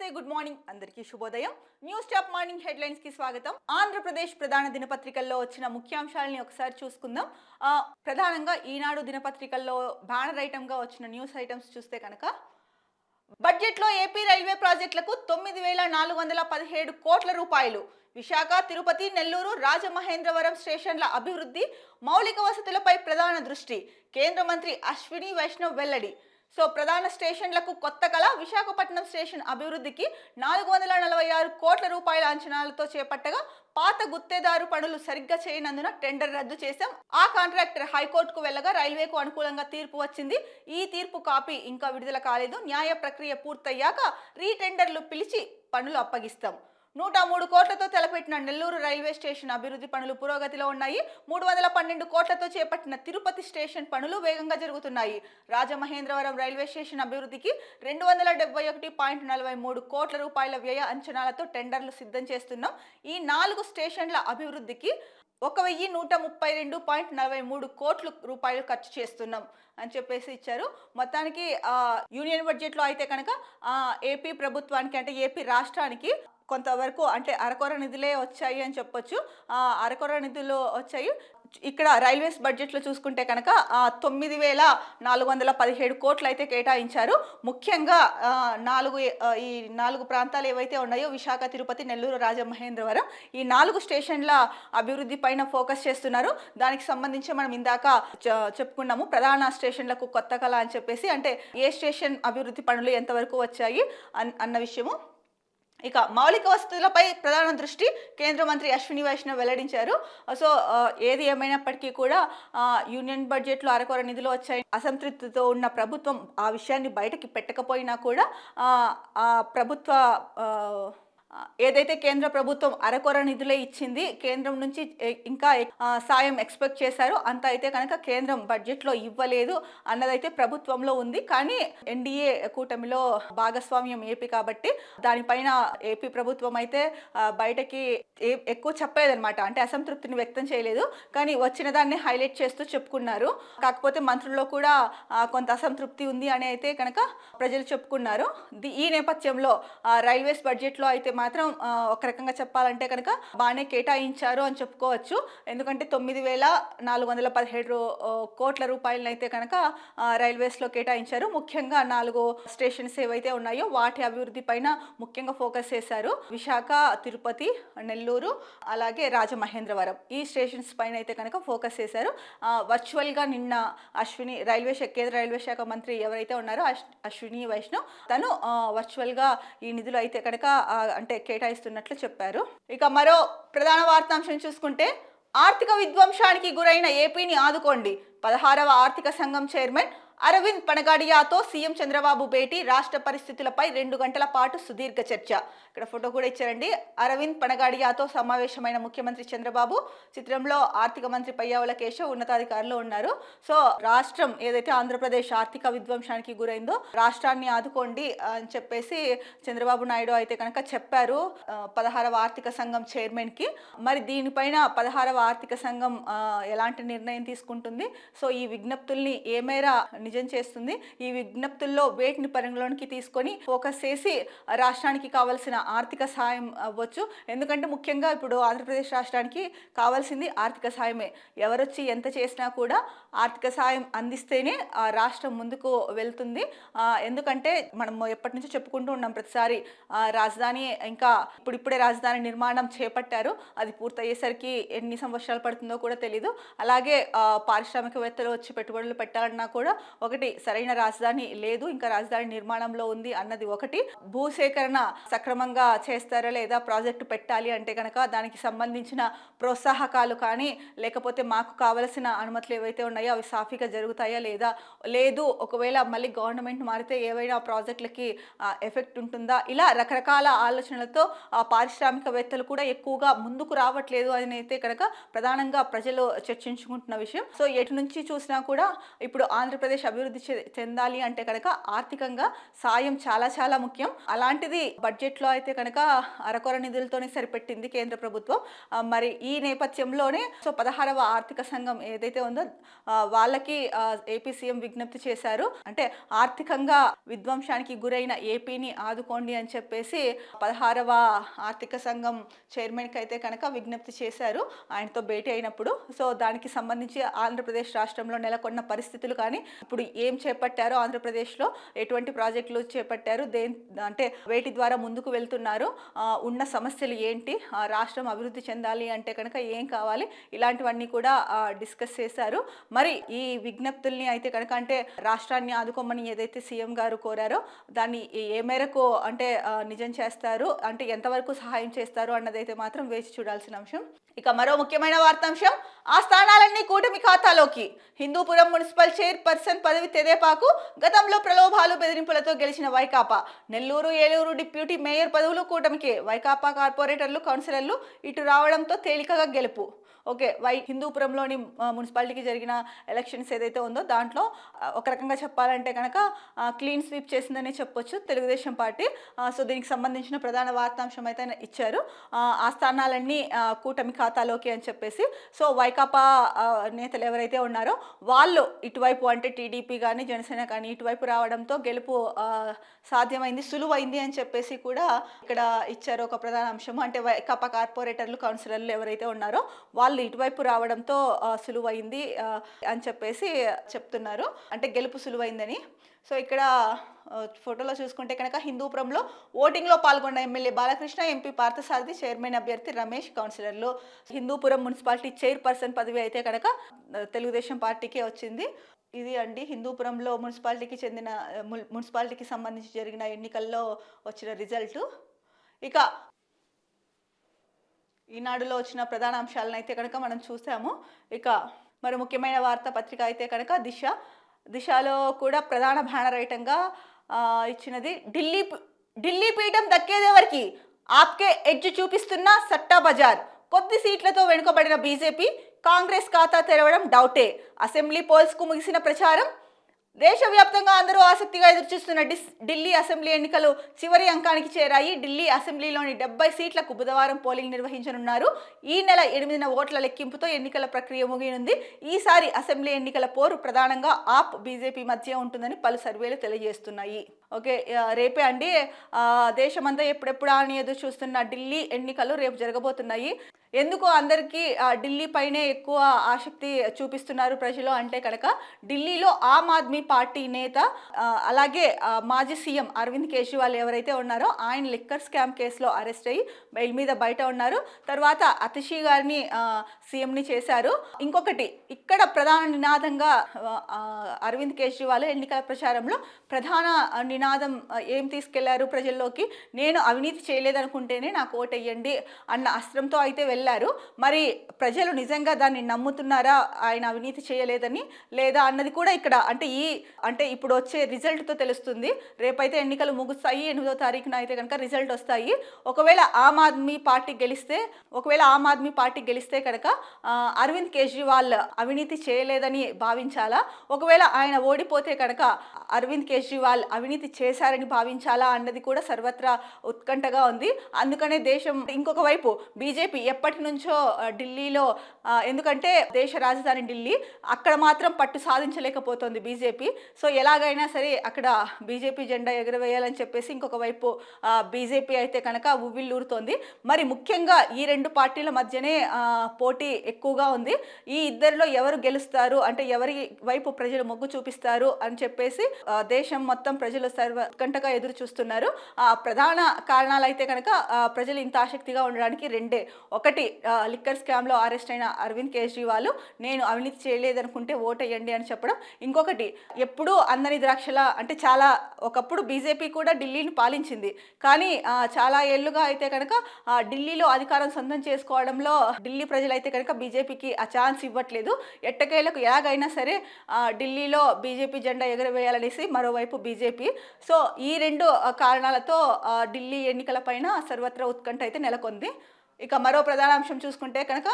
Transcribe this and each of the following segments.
నమస్తే, good morning, అందరికీ శుభోదయం. న్యూస్ టాప్ మార్నింగ్ హెడ్లైన్స్ కి స్వాగతం. ఆంధ్రప్రదేశ్ ప్రధాన దినపత్రికల్లో వచ్చిన ముఖ్యాంశాలని ఒకసారి చూసుకుందాం. ప్రధానంగా ఈనాడు దినపత్రికల్లో బ్యానర్ ఐటమ్ గా వచ్చిన న్యూస్ ఐటమ్స్ చూస్తే కనుక బడ్జెట్లో ఏపీ రైల్వే ప్రాజెక్టులకు 9,417 కోట్ల రూపాయలు. విశాఖ, తిరుపతి, నెల్లూరు, రాజమహేంద్రవరం స్టేషన్ల అభివృద్ధి, మౌలిక వసతులపై ప్రధాన దృష్టి. కేంద్ర మంత్రి అశ్విని వైష్ణవ్ వెల్లడి. సో ప్రధాన స్టేషన్లకు కొత్త కళ. విశాఖపట్నం స్టేషన్ అభివృద్ధికి 446 కోట్ల రూపాయల అంచనాలతో చేపట్టగా పాత గుత్తేదారు పనులు సరిగ్గా చేయనందున టెండర్ రద్దు చేశాం. ఆ కాంట్రాక్టర్ హైకోర్టుకు వెళ్ళగా రైల్వేకు అనుకూలంగా తీర్పు వచ్చింది. ఈ తీర్పు కాపీ ఇంకా విడుదల కాలేదు. న్యాయ ప్రక్రియ పూర్తయ్యాక రీటెండర్లు పిలిచి పనులు అప్పగిస్తాం. 103 కోట్లతో తలపెట్టిన నెల్లూరు రైల్వే స్టేషన్ అభివృద్ధి పనులు పురోగతిలో ఉన్నాయి. 312 కోట్లతో చేపట్టిన తిరుపతి స్టేషన్ పనులు వేగంగా జరుగుతున్నాయి. రాజమహేంద్రవరం రైల్వే స్టేషన్ అభివృద్ధికి 271.43 కోట్ల రూపాయల వ్యయ అంచనాలతో టెండర్లు సిద్ధం చేస్తున్నాం. ఈ 4 స్టేషన్ల అభివృద్ధికి 1,132.43 కోట్ల రూపాయలు ఖర్చు చేస్తున్నాం అని చెప్పేసి ఇచ్చారు. మొత్తానికి యూనియన్ బడ్జెట్లో అయితే కనుక ఏపీ ప్రభుత్వానికి అంటే ఏపీ రాష్ట్రానికి కొంతవరకు అంటే అరకొర నిధులే వచ్చాయి అని చెప్పొచ్చు. అరకొర నిధులు వచ్చాయి. ఇక్కడ రైల్వేస్ బడ్జెట్లో చూసుకుంటే కనుక 9,417 కోట్లు అయితే కేటాయించారు. ముఖ్యంగా ఈ 4 ప్రాంతాలు ఏవైతే ఉన్నాయో విశాఖ, తిరుపతి, నెల్లూరు, రాజమహేంద్రవరం, ఈ 4 స్టేషన్ల అభివృద్ధి పైన ఫోకస్ చేస్తున్నారు. దానికి సంబంధించి మనం ఇందాక చెప్పుకున్నాము ప్రధాన స్టేషన్లకు కొత్త కళ అని చెప్పేసి. అంటే ఏ స్టేషన్ అభివృద్ధి పనులు ఎంతవరకు వచ్చాయి అన్న విషయము. ఇక మౌలిక వసతులపై ప్రధాన దృష్టి కేంద్ర మంత్రి అశ్విని వైష్ణవ్ వెల్లడించారు. సో ఏది ఏమైనప్పటికీ కూడా యూనియన్ బడ్జెట్లో అరకొర నిధులు వచ్చాయి. అసంతృప్తితో ఉన్న ప్రభుత్వం ఆ విషయాన్ని బయటకి పెట్టకపోయినా కూడా ప్రభుత్వ ఏదైతే కేంద్ర ప్రభుత్వం అరకొర నిధులే ఇచ్చింది, కేంద్రం నుంచి ఇంకా సాయం ఎక్స్పెక్ట్ చేశారో అంత అయితే కనుక కేంద్రం బడ్జెట్లో ఇవ్వలేదు అన్నదైతే ప్రభుత్వంలో ఉంది. కానీ ఎన్డీఏ కూటమిలో భాగస్వామ్యం ఏపీ కాబట్టి దానిపైన ఏపీ ప్రభుత్వం అయితే బయటకి ఎక్కువ చెప్పలేదన్నమాట. అంటే అసంతృప్తిని వ్యక్తం చేయలేదు, కానీ వచ్చిన దాన్ని హైలైట్ చేస్తూ చెప్పుకున్నారు. కాకపోతే మంత్రుల్లో కూడా కొంత అసంతృప్తి ఉంది అని అయితే కనుక ప్రజలు చెప్పుకున్నారు. ఈ నేపథ్యంలో రైల్వేస్ బడ్జెట్లో అయితే మాత్రం ఒక రకంగా చెప్పాలంటే కనుక బాగానే కేటాయించారు అని చెప్పుకోవచ్చు. ఎందుకంటే 9,417 కోట్ల రూపాయలను అయితే కనుక రైల్వేస్లో కేటాయించారు. ముఖ్యంగా 4 స్టేషన్స్ ఏవైతే ఉన్నాయో వాటి అభివృద్ధి పైన ముఖ్యంగా ఫోకస్ చేశారు. విశాఖ, తిరుపతి, నెల్లూరు, అలాగే రాజమహేంద్రవరం, ఈ స్టేషన్స్ పైన అయితే కనుక ఫోకస్ చేశారు. వర్చువల్గా నిన్న కేంద్ర రైల్వే శాఖ మంత్రి ఎవరైతే ఉన్నారో అశ్విని వైష్ణవ్, తను వర్చువల్గా ఈ నిధులు అయితే కనుక అంటే కేటాయిస్తున్నట్లు చెప్పారు. ఇక మరో ప్రధాన వార్తాంశం చూసుకుంటే ఆర్థిక విధ్వంసానికి గురైన ఏపీని ఆదుకోండి. 16వ ఆర్థిక సంఘం చైర్మన్ అరవింద్ పనగాడియాతో సీఎం చంద్రబాబు భేటీ. రాష్ట్ర పరిస్థితులపై 2 గంటల పాటు సుదీర్ఘ చర్చ. ఇక్కడ ఫోటో కూడా ఇచ్చారండి. అరవింద్ పనగాడియాతో సమావేశమైన ముఖ్యమంత్రి చంద్రబాబు. చిత్రంలో ఆర్థిక మంత్రి పయ్యావుల కేశవ్ ఉన్నతాధికారులు ఉన్నారు. సో రాష్ట్రం ఏదైతే ఆంధ్రప్రదేశ్ ఆర్థిక విధ్వంసానికి గురైందో రాష్ట్రాన్ని ఆదుకోండి అని చెప్పేసి చంద్రబాబు నాయుడు అయితే కనుక చెప్పారు 16వ ఆర్థిక సంఘం చైర్మన్కి. మరి దీనిపైన 16వ ఆర్థిక సంఘం ఎలాంటి నిర్ణయం తీసుకుంటుంది, సో ఈ విజ్ఞప్తుల్ని ఏ మేర నిజం చేస్తుంది, ఈ విజ్ఞప్తుల్లో వేటిని పరిగణలోనికి తీసుకొని ఫోకస్ చేసి రాష్ట్రానికి కావాల్సిన ఆర్థిక సాయం అవ్వచ్చు. ఎందుకంటే ముఖ్యంగా ఇప్పుడు ఆంధ్రప్రదేశ్ రాష్ట్రానికి కావాల్సింది ఆర్థిక సాయమే. ఎవరొచ్చి ఎంత చేసినా కూడా ఆర్థిక సాయం అందిస్తేనే ఆ రాష్ట్రం ముందుకు వెళ్తుంది. ఎందుకంటే మనం ఎప్పటి నుంచో చెప్పుకుంటూ ఉన్నాం ప్రతిసారి రాజధాని ఇంకా ఇప్పుడిప్పుడే రాజధాని నిర్మాణం చేపట్టారు. అది పూర్తయ్యేసరికి ఎన్ని సంవత్సరాలు పడుతుందో కూడా తెలీదు. అలాగే పారిశ్రామికవేత్తలు వచ్చి పెట్టుబడులు పెట్టాలన్నా కూడా ఒకటి సరైన రాజధాని లేదు, ఇంకా రాజధాని నిర్మాణంలో ఉంది అన్నది ఒకటి. భూసేకరణ సక్రమంగా చేస్తారా లేదా, ప్రాజెక్టు పెట్టాలి అంటే కనుక దానికి సంబంధించిన ప్రోత్సాహకాలు కానీ లేకపోతే మాకు కావలసిన అనుమతులు ఏవైతే ఉన్నాయో అవి సాఫీగా జరుగుతాయా లేదా, లేదు ఒకవేళ మళ్ళీ గవర్నమెంట్ మారితే ఏవైనా ప్రాజెక్టులకి ఎఫెక్ట్ ఉంటుందా, ఇలా రకరకాల ఆలోచనలతో పారిశ్రామికవేత్తలు కూడా ఎక్కువగా ముందుకు రావట్లేదు అని అయితే కనుక ప్రధానంగా ప్రజలు చర్చించుకుంటున్న విషయం. సో ఎటు నుంచి చూసినా కూడా ఇప్పుడు ఆంధ్రప్రదేశ్ అభివృద్ధి చెందాలి అంటే కనుక ఆర్థికంగా సాయం చాలా చాలా ముఖ్యం. అలాంటిది బడ్జెట్లో అయితే కనుక అరకొర నిధులతోనే సరిపెట్టింది కేంద్ర ప్రభుత్వం. మరి ఈ నేపథ్యంలోనే 16వ ఆర్థిక సంఘం ఏదైతే ఉందో వాళ్ళకి ఏపీ సీఎం విజ్ఞప్తి చేశారు. అంటే ఆర్థికంగా విధ్వంసానికి గురైన ఏపీని ఆదుకోండి అని చెప్పేసి 16వ ఆర్థిక సంఘం చైర్మన్కి అయితే కనుక విజ్ఞప్తి చేశారు ఆయనతో భేటీ అయినప్పుడు. సో దానికి సంబంధించి ఆంధ్రప్రదేశ్ రాష్ట్రంలో నెలకొన్న పరిస్థితులు కానీ ఇప్పుడు ఏం చేపట్టారో, ఆంధ్రప్రదేశ్లో ఎటువంటి ప్రాజెక్టులు చేపట్టారు, అంటే వేటి ద్వారా ముందుకు వెళ్తున్నారు, ఉన్న సమస్యలు ఏంటి, రాష్ట్రం అభివృద్ధి చెందాలి అంటే కనుక ఏం కావాలి, ఇలాంటివన్నీ కూడా డిస్కస్ చేశారు. మరి ఈ విజ్ఞప్తుల్ని అయితే కనుక అంటే రాష్ట్రాన్ని ఆదుకోమని ఏదైతే సీఎం గారు కోరారో దాన్ని ఏ మేరకు అంటే నిజం చేస్తారు, అంటే ఎంతవరకు సహాయం చేస్తారు అన్నదైతే మాత్రం వేచి చూడాల్సిన అంశం. ఇక మరో ముఖ్యమైన వార్తాంశం, ఆ స్థానాలన్నీ కూటమి ఖాతాలోకి. హిందూపురం మున్సిపల్ చైర్పర్సన్ పదవి తెదేపాకు. గతంలో ప్రలోభాలు బెదిరింపులతో గెలిచిన వైకాపా. నెల్లూరు, ఏలూరు డిప్యూటీ మేయర్ పదవులు కూటమికే. వైకాపా కార్పొరేటర్లు, కౌన్సిలర్లు ఇటు రావడంతో తేలికగా గెలుపు. ఓకే, హిందూపురంలోని మున్సిపాలిటీకి జరిగిన ఎలక్షన్స్ ఏదైతే ఉందో దాంట్లో ఒక రకంగా చెప్పాలంటే కనుక క్లీన్ స్వీప్ చేసిందని చెప్పొచ్చు తెలుగుదేశం పార్టీ. సో దీనికి సంబంధించిన ప్రధాన వార్తాంశం అయితే ఇచ్చారు, ఆ స్థానాలన్నీ కూటమి ఖాతాలోకి అని చెప్పేసి. సో వైకాపా నేతలు ఎవరైతే ఉన్నారో వాళ్ళు ఇటువైపు అంటే టీడీపీ కానీ జనసేన కానీ ఇటువైపు రావడంతో గెలుపు సాధ్యమైంది, సులువైంది అని చెప్పేసి కూడా ఇక్కడ ఇచ్చారు ఒక ప్రధాన అంశం. అంటే వైకాపా కార్పొరేటర్లు, కౌన్సిలర్లు ఎవరైతే ఉన్నారో వాళ్ళు ఇటువైపు రావడంతో సులువైంది అని చెప్పేసి చెప్తున్నారు, అంటే గెలుపు సులువైందని. సో ఇక్కడ ఫోటోలో చూసుకుంటే కనుక హిందూపురంలో ఓటింగ్లో పాల్గొన్న MLA Balakrishna, MP Parthasarathi, chairman అభ్యర్థి రమేష్, కౌన్సిలర్లు. హిందూపురం మున్సిపాలిటీ చైర్పర్సన్ పదవి అయితే కనుక తెలుగుదేశం పార్టీకే వచ్చింది. ఇది అండి హిందూపురంలో మున్సిపాలిటీకి సంబంధించి జరిగిన ఎన్నికల్లో వచ్చిన రిజల్ట్. ఇక ఈనాడులో వచ్చిన ప్రధాన అంశాలను అయితే కనుక మనం చూసాము. ఇక మరి ముఖ్యమైన వార్తాపత్రిక అయితే కనుక దిశలో కూడా ప్రధాన బ్యానర్ ఐటంగా ఇచ్చినది ఢిల్లీ పీఠం దక్కేదెవరికి, ఆప్కే ఎడ్జ్ చూపిస్తున్న సట్టా బజార్. కొద్ది సీట్లతో వెనుకబడిన బీజేపీ, కాంగ్రెస్ ఖాతా తెరవడం డౌటే. అసెంబ్లీ పోల్స్కు ముగిసిన ప్రచారం. దేశవ్యాప్తంగా అందరూ ఆసక్తిగా ఎదురుచూస్తున్న ఢిల్లీ అసెంబ్లీ ఎన్నికలు చివరి అంకానికి చేరాయి. ఢిల్లీ అసెంబ్లీలోని 70 సీట్లకు బుధవారం పోలింగ్ నిర్వహించనున్నారు. ఈ నెల 8న ఓట్ల లెక్కింపుతో ఎన్నికల ప్రక్రియ ముగియనుంది. ఈసారి అసెంబ్లీ ఎన్నికల పోరు ప్రధానంగా ఆప్, బీజేపీ మధ్య ఉంటుందని పలు సర్వేలు తెలియజేస్తున్నాయి. ఓకే, రేపే అండి దేశమంతా ఎప్పుడెప్పుడా అని ఎదురు చూస్తున్న ఢిల్లీ ఎన్నికలు రేపు జరగబోతున్నాయి. ఎందుకు అందరికీ ఢిల్లీ పైనే ఎక్కువ ఆసక్తి చూపిస్తున్నారు ప్రజలు అంటే కనుక ఢిల్లీలో ఆమ్ ఆద్మీ పార్టీ నేత అలాగే మాజీ సీఎం అరవింద్ కేజ్రీవాల్ ఎవరైతే ఉన్నారో ఆయన లిక్కర్ స్కామ్ కేసులో అరెస్ట్ అయ్యి బెయిల్ మీద బయట ఉన్నారు. తర్వాత అతిషి గారిని సీఎంని చేశారు. ఇంకొకటి ఇక్కడ ప్రధాన నినాదంగా అరవింద్ కేజ్రీవాల్ ఎన్నికల ప్రచారంలో ప్రధాన నినాదం ఏం తీసుకెళ్లారు ప్రజల్లోకి, నేను అవినీతి చేయలేదనుకుంటేనే నాకు ఓటెయ్యండి అన్న అస్త్రంతో అయితే వెళ్ళారు. మరి ప్రజలు నిజంగా దాన్ని నమ్ముతున్నారా ఆయన అవినీతి చేయలేదని, లేదా అన్నది కూడా ఇక్కడ అంటే ఇప్పుడు వచ్చే రిజల్ట్తో తెలుస్తుంది. రేపైతే ఎన్నికలు ముగుస్తాయి, 8వ తారీఖున అయితే కనుక రిజల్ట్ వస్తాయి. ఒకవేళ ఆమ్ ఆద్మీ పార్టీ గెలిస్తే కనుక అరవింద్ కేజ్రీవాల్ అవినీతి చేయలేదని భావించాలా, ఒకవేళ ఆయన ఓడిపోతే కనుక అరవింద్ కేజ్రీవాల్ అవినీతి చేశారని భావించాలా అన్నది కూడా సర్వత్రా ఉత్కంఠగా ఉంది. అందుకనే దేశం ఇంకొక వైపు బీజేపీ ఎప్పటి నుంచో ఢిల్లీలో, ఎందుకంటే దేశ రాజధాని ఢిల్లీ, అక్కడ మాత్రం పట్టు సాధించలేకపోతుంది బీజేపీ. సో ఎలాగైనా సరే అక్కడ బీజేపీ జెండా ఎగురవేయాలని చెప్పేసి ఇంకొక వైపు బీజేపీ అయితే కనుక ఉవ్విళ్ళూరుతోంది. మరి ముఖ్యంగా ఈ రెండు పార్టీల మధ్యనే పోటీ ఎక్కువగా ఉంది. ఈ ఇద్దరిలో ఎవరు గెలుస్తారు అంటే ఎవరి వైపు ప్రజలు మొగ్గు చూపిస్తారు అని చెప్పేసి దేశం మొత్తం ప్రజలు ఉత్కంఠగా ఎదురు చూస్తున్నారు. ప్రధాన కారణాలు అయితే కనుక ప్రజలు ఇంత ఆసక్తిగా ఉండడానికి రెండే. ఒకటి, లిక్కర్ స్కామ్లో అరెస్ట్ అయిన అరవింద్ కేజ్రీవాల్ నేను అవినీతి చేయలేదనుకుంటే ఓటేయండి అని చెప్పడం. ఇంకొకటి, ఎప్పుడూ అందని ద్రాక్షల అంటే ఒకప్పుడు బీజేపీ కూడా ఢిల్లీని పాలించింది, కానీ చాలా ఏళ్లుగా అయితే కనుక ఢిల్లీలో అధికారం సొంతం చేసుకోవడంలో ఢిల్లీ ప్రజలైతే కనుక బీజేపీకి ఆ ఛాన్స్ ఇవ్వట్లేదు. ఎట్టకేలకు ఎలాగైనా సరే ఢిల్లీలో బీజేపీ జెండా ఎగురవేయాలనేసి మరోవైపు బీజేపీ. సో ఈ రెండు కారణాలతో ఢిల్లీ ఎన్నికల పైన సర్వత్రా ఉత్కంఠ అయితే నెలకొంది. ఇక మరో ప్రధాన అంశం చూసుకుంటే కనుక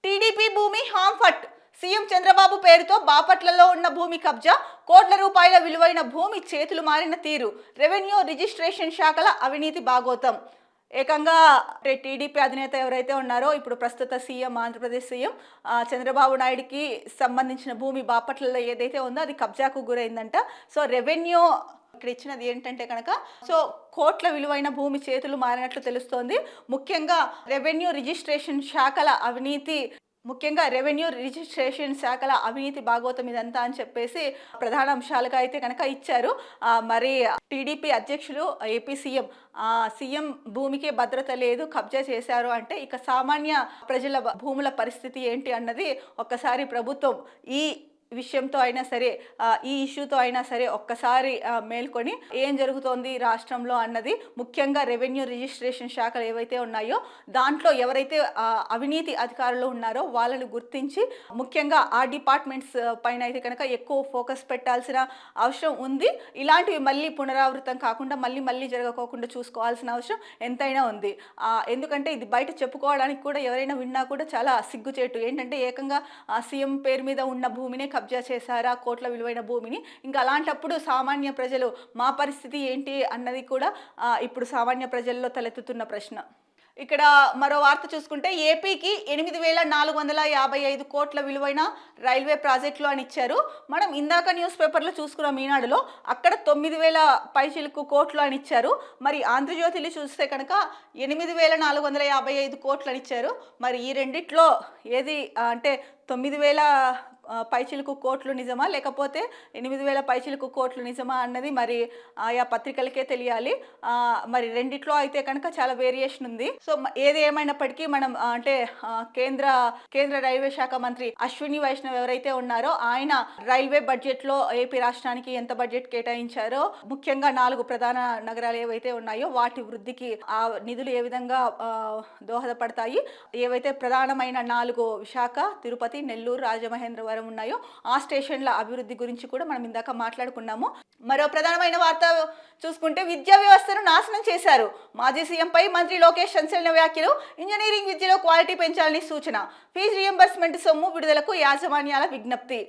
టీడీపీ భూమి హాంఫట్, సీఎం చంద్రబాబు పేరుతో బాపట్లలో ఉన్న భూమి కబ్జా, కోట్ల రూపాయల విలువైన భూమి చేతులు మారిన తీరు, రెవెన్యూ రిజిస్ట్రేషన్ శాఖల అవినీతి బాగోతం. ఏకంగా టీడీపీ అధినేత ఎవరైతే ఉన్నారో ఇప్పుడు ప్రస్తుత సీఎం, ఆంధ్రప్రదేశ్ సీఎం చంద్రబాబు నాయుడికి సంబంధించిన భూమి బాపట్లలో ఏదైతే ఉందో అది కబ్జాకు గురైందంట. సో రెవెన్యూ ఇక్కడ ఇచ్చినది ఏంటంటే కనుక కోట్ల విలువైన భూమి చేతులు మారినట్లు తెలుస్తోంది. ముఖ్యంగా రెవెన్యూ రిజిస్ట్రేషన్ శాఖల అవినీతి భాగోతం ఇదంతా అని చెప్పేసి ప్రధాన అంశాలుగా అయితే కనుక ఇచ్చారు. మరి టీడీపీ అధ్యక్షులు ఏపీ సీఎం భూమికే భద్రత లేదు, కబ్జా చేశారు అంటే ఇక సామాన్య ప్రజల భూముల పరిస్థితి ఏంటి అన్నది ఒక్కసారి ప్రభుత్వం ఈ విషయంతో అయినా సరే, ఈ ఇష్యూతో అయినా సరే ఒక్కసారి మేల్కొని ఏం జరుగుతోంది రాష్ట్రంలో అన్నది, ముఖ్యంగా రెవెన్యూ రిజిస్ట్రేషన్ శాఖలు ఏవైతే ఉన్నాయో దాంట్లో ఎవరైతే అవినీతి అధికారులు ఉన్నారో వాళ్ళని గుర్తించి ముఖ్యంగా ఆ డిపార్ట్మెంట్స్ పైన అయితే కనుక ఎక్కువ ఫోకస్ పెట్టాల్సిన అవసరం ఉంది. ఇలాంటివి మళ్ళీ పునరావృతం కాకుండా మళ్ళీ జరగకోకుండా చూసుకోవాల్సిన అవసరం ఎంతైనా ఉంది. ఎందుకంటే ఇది బయట చెప్పుకోవడానికి కూడా ఎవరైనా విన్నా కూడా చాలా సిగ్గుచేటు. ఏంటంటే ఏకంగా సీఎం పేరు మీద ఉన్న భూమినే కబ్జా చేశారా, కోట్ల విలువైన భూమిని. ఇంకా అలాంటప్పుడు సామాన్య ప్రజలు మా పరిస్థితి ఏంటి అన్నది కూడా ఇప్పుడు సామాన్య ప్రజల్లో తలెత్తుతున్న ప్రశ్న. ఇక్కడ మరో వార్త చూసుకుంటే ఏపీకి 8,455 కోట్ల విలువైన రైల్వే ప్రాజెక్టులు అని ఇచ్చారు. మనం ఇందాక న్యూస్ పేపర్లో చూసుకున్నాం ఈనాడులో, అక్కడ 9,000 పైచిలకు కోట్లు అని ఇచ్చారు. మరి ఆంధ్రజ్యోతిలో చూస్తే కనుక 8,455 కోట్లు అని ఇచ్చారు. మరి ఈ రెండిట్లో ఏది అంటే 9,000 పైచిలకు కోట్లు నిజమా లేకపోతే 8,000 పైచిలకు కోట్లు నిజమా అన్నది మరి ఆయా పత్రికలకే తెలియాలి. మరి రెండిట్లో అయితే కనుక చాలా వేరియేషన్ ఉంది. సో ఏది ఏమైనప్పటికీ మనం అంటే కేంద్ర రైల్వే శాఖ మంత్రి అశ్విని వైష్ణవ్ ఎవరైతే ఉన్నారో ఆయన రైల్వే బడ్జెట్లో ఏపీ రాష్ట్రానికి ఎంత బడ్జెట్ కేటాయించారో, ముఖ్యంగా 4 ప్రధాన నగరాలు ఏవైతే ఉన్నాయో వాటి వృద్ధికి ఆ నిధులు ఏ విధంగా దోహదపడతాయి, ఏవైతే ప్రధానమైన 4 విశాఖ, తిరుపతి, నెల్లూరు, రాజమహేంద్రవరం ఉన్నాయో ఆ స్టేషన్ల అభివృద్ధి గురించి కూడా మనం ఇందాక మాట్లాడుకున్నాము. మరో ప్రధానమైన వార్త చూసుకుంటే విద్యా వ్యవస్థను నాశనం చేశారు. మాజీ సీఎంపై మంత్రి లోకేష్ సంచలన వ్యాఖ్యలు. ఇంజనీరింగ్ విద్యలో క్వాలిటీ పెంచాలని సూచన. ఫీజు రియంబర్స్మెంట్ సొమ్ము విడుదలకు యాజమాన్యాల విజ్ఞప్తి.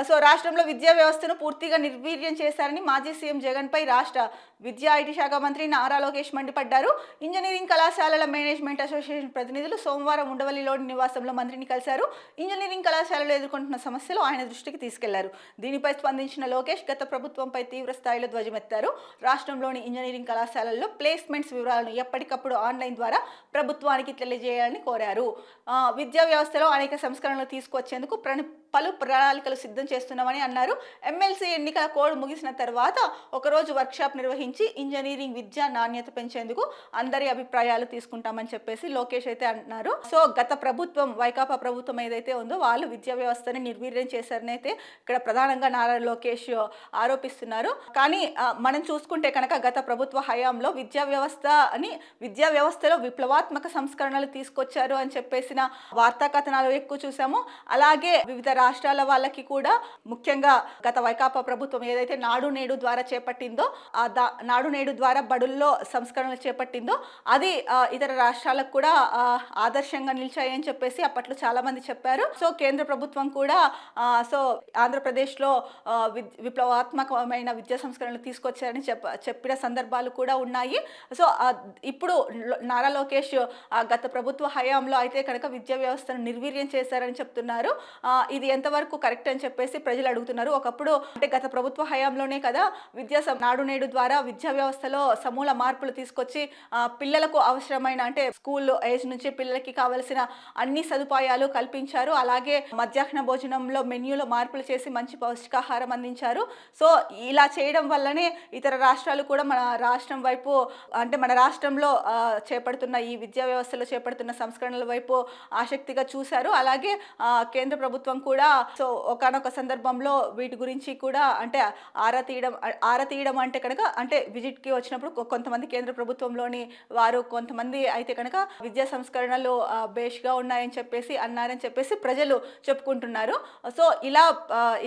సో రాష్ట్రంలో విద్యా వ్యవస్థను పూర్తిగా నిర్వీర్యం చేశారని మాజీ సీఎం జగన్పై రాష్ట్ర విద్యా ఐటీ శాఖ మంత్రి నారా లోకేష్ మండిపడ్డారు. ఇంజనీరింగ్ కళాశాలల మేనేజ్మెంట్ అసోసియేషన్ ప్రతినిధులు సోమవారం ఉండవల్లిలోని నివాసంలో మంత్రిని కలిశారు. ఇంజనీరింగ్ కళాశాలలు ఎదుర్కొంటున్న సమస్యలు ఆయన దృష్టికి తీసుకెళ్లారు. దీనిపై స్పందించిన లోకేష్ గత ప్రభుత్వంపై తీవ్ర స్థాయిలో ధ్వజమెత్తారు. రాష్ట్రంలోని ఇంజనీరింగ్ కళాశాలల్లో ప్లేస్మెంట్స్ వివరాలను ఎప్పటికప్పుడు ఆన్లైన్ ద్వారా ప్రభుత్వానికి తెలియజేయాలని కోరారు. విద్యా వ్యవస్థలో అనేక సంస్కరణలు తీసుకొచ్చేందుకు పలు ప్రణాళికలు సిద్ధం చేస్తున్నామని అన్నారు. ఎమ్మెల్సీ ఎన్నికల కోడ్ ముగిసిన తర్వాత ఒకరోజు వర్క్షాప్ నిర్వహించి ఇంజనీరింగ్ విద్య నాణ్యత పెంచేందుకు అందరి అభిప్రాయాలు తీసుకుంటామని చెప్పేసి లోకేష్ అయితే అన్నారు. సో గత ప్రభుత్వం, వైకాపా ప్రభుత్వం ఏదైతే ఉందో వాళ్ళు విద్యా వ్యవస్థని నిర్వీర్యం చేశారని అయితే ఇక్కడ ప్రధానంగా నారా లోకేష్ ఆరోపిస్తున్నారు. కానీ మనం చూసుకుంటే కనుక గత ప్రభుత్వ హయాంలో విద్యా వ్యవస్థలో విప్లవాత్మక సంస్కరణలు తీసుకొచ్చారు అని చెప్పేసిన వార్తా కథనాలు ఎక్కువ చూసాము. అలాగే వివిధ రాష్ట్రాల వాళ్ళకి కూడా ముఖ్యంగా గత వైకాపా ప్రభుత్వం ఏదైతే నాడు నేడు ద్వారా చేపట్టిందో, నాడు నేడు ద్వారా బడుల్లో సంస్కరణలు చేపట్టిందో అది ఇతర రాష్ట్రాలకు కూడా ఆదర్శంగా నిలిచాయని చెప్పేసి అప్పట్లో చాలా మంది చెప్పారు. సో కేంద్ర ప్రభుత్వం కూడా సో ఆంధ్రప్రదేశ్లో విప్లవాత్మకమైన విద్యా సంస్కరణలు తీసుకొచ్చారని చెప్పిన సందర్భాలు కూడా ఉన్నాయి. సో ఇప్పుడు నారా లోకేష్ గత ప్రభుత్వ హయాంలో అయితే కనుక విద్యా వ్యవస్థను నిర్వీర్యం చేశారని చెప్తున్నారు. ఇది ఎంతవరకు కరెక్ట్ అని చెప్పేసి ప్రజలు అడుగుతున్నారు. ఒకప్పుడు అంటే గత ప్రభుత్వ హయాంలోనే కదా నాడు నేడు ద్వారా విద్యా వ్యవస్థలో సమూల మార్పులు తీసుకొచ్చి పిల్లలకు అవసరమైన అంటే స్కూల్ ఏజ్ నుంచి పిల్లలకి కావలసిన అన్ని సదుపాయాలు కల్పించారు. అలాగే మధ్యాహ్న భోజనంలో మెన్యూలో మార్పులు చేసి మంచి పౌష్టికాహారం అందించారు. సో ఇలా చేయడం వల్లనే ఇతర రాష్ట్రాలు కూడా మన రాష్ట్రం వైపు అంటే మన రాష్ట్రంలో చేపడుతున్న ఈ విద్యా వ్యవస్థలో చేపడుతున్న సంస్కరణల వైపు ఆసక్తిగా చూశారు. అలాగే కేంద్ర ప్రభుత్వం కూడా సో ఒకానొక సందర్భంలో వీటి గురించి కూడా అంటే ఆరా తీయడం అంటే కనుక అంటే విజిట్కి వచ్చినప్పుడు కొంతమంది కేంద్ర ప్రభుత్వంలోని వారు కొంతమంది అయితే కనుక విద్యా సంస్కరణలు బేష్గా ఉన్నాయని చెప్పేసి అన్నారని చెప్పేసి ప్రజలు చెప్పుకుంటున్నారు. సో ఇలా